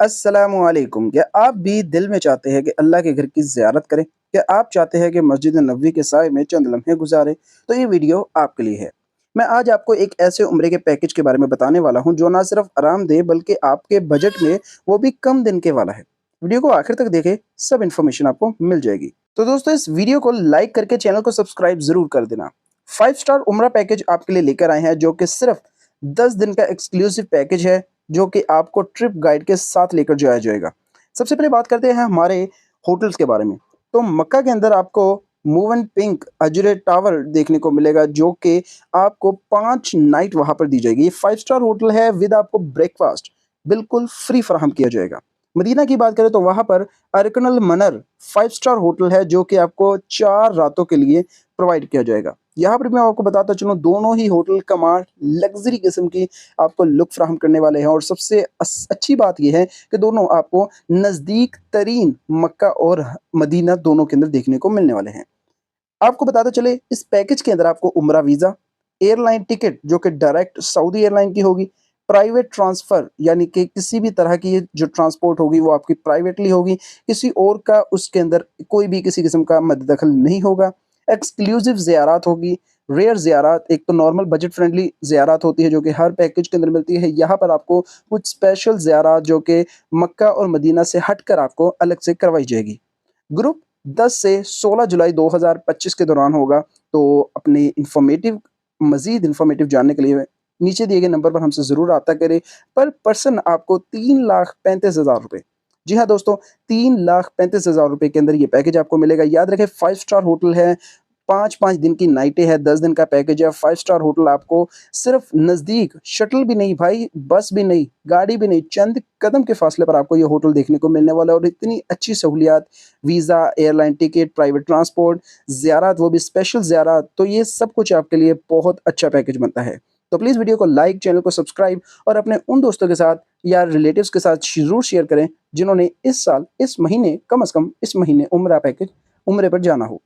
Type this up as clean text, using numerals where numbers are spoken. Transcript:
अस्सलामुअलैकुम। क्या आप भी दिल में चाहते हैं कि अल्लाह के घर की ज़ियारत करें? क्या आप चाहते हैं कि मस्जिद नबवी के साए में चंद लम्हे गुज़ारें? तो ये वीडियो आपके लिए है। मैं आज आपको एक ऐसे उम्रे के पैकेज के बारे में बताने वाला हूँ जो ना सिर्फ आरामदेह बल्कि आपके बजट में वो भी कम दिन के वाला है। वीडियो को आखिर तक देखें, सब इन्फॉर्मेशन आपको मिल जाएगी। तो दोस्तों इस वीडियो को लाइक करके चैनल को सब्सक्राइब ज़रूर कर देना। 5 स्टार उम्रा पैकेज आपके लिए लेकर आए हैं जो कि सिर्फ 10 दिन का एक्सक्लूसिव पैकेज है जो कि आपको ट्रिप गाइड के साथ लेकर जाया जाएगा। सबसे पहले बात करते हैं हमारे होटल्स के बारे में। तो मक्का के अंदर आपको मूव एंड पिंक अजरे टावर देखने को मिलेगा जो कि आपको 5 नाइट वहाँ पर दी जाएगी। ये 5 स्टार होटल है विद आपको ब्रेकफास्ट बिल्कुल फ्री फराहम किया जाएगा। मदीना की बात करें तो वहाँ पर अर्कनल मनर 5 स्टार होटल है जो कि आपको 4 रातों के लिए प्रोवाइड किया जाएगा। यहाँ पर मैं आपको बताता चलूँ दोनों ही होटल कमाल लग्जरी किस्म की आपको लुक फ्राहम करने वाले हैं और सबसे अच्छी बात यह है कि दोनों आपको नज़दीक तरीन मक्का और मदीना दोनों के अंदर देखने को मिलने वाले हैं। आपको बताते चले इस पैकेज के अंदर आपको उम्रा वीज़ा, एयरलाइन टिकट जो कि डायरेक्ट सऊदी एयरलाइन की होगी, प्राइवेट ट्रांसफ़र यानी कि किसी भी तरह की ये जो ट्रांसपोर्ट होगी वो आपकी प्राइवेटली होगी, किसी और का उसके अंदर कोई भी किसी किस्म का मद्दखल नहीं होगा। एक्सक्लूसिव ज़ियारत होगी, रेयर ज़ियारत, एक तो नॉर्मल बजट फ्रेंडली ज़ियारत होती है जो कि हर पैकेज के अंदर मिलती है। यहाँ पर आपको कुछ स्पेशल ज़ियारत जो कि मक्का और मदीना से हटकर आपको अलग से करवाई जाएगी। ग्रुप 10 से 16 जुलाई 2025 के दौरान होगा। तो अपनी मज़ीद इन्फॉर्मेटिव जानने के लिए नीचे दिए गए नंबर पर हमसे ज़रूर रब्ता करें। पर पर्सन आपको 3,35,000 रुपये, जी हाँ दोस्तों, 3,35,000 रुपये के अंदर ये पैकेज आपको मिलेगा। याद रखें 5 स्टार होटल है, 5-5 दिन की नाइटें हैं, 10 दिन का पैकेज है। 5 स्टार होटल आपको सिर्फ नज़दीक, शटल भी नहीं भाई, बस भी नहीं, गाड़ी भी नहीं, चंद कदम के फासले पर आपको ये होटल देखने को मिलने वाला है और इतनी अच्छी सहूलियात, visa, airline ticket, private transport, ज़ियारत वो भी स्पेशल ज़ियारत, तो ये सब कुछ आपके लिए बहुत अच्छा पैकेज बनता है। तो प्लीज़ वीडियो को लाइक, चैनल को सब्सक्राइब और अपने उन दोस्तों के साथ या रिलेटिव्स के साथ ज़रूर शेयर करें जिन्होंने इस साल, इस महीने, कम से कम इस महीने उम्रा पैकेज उम्रे पर जाना हो।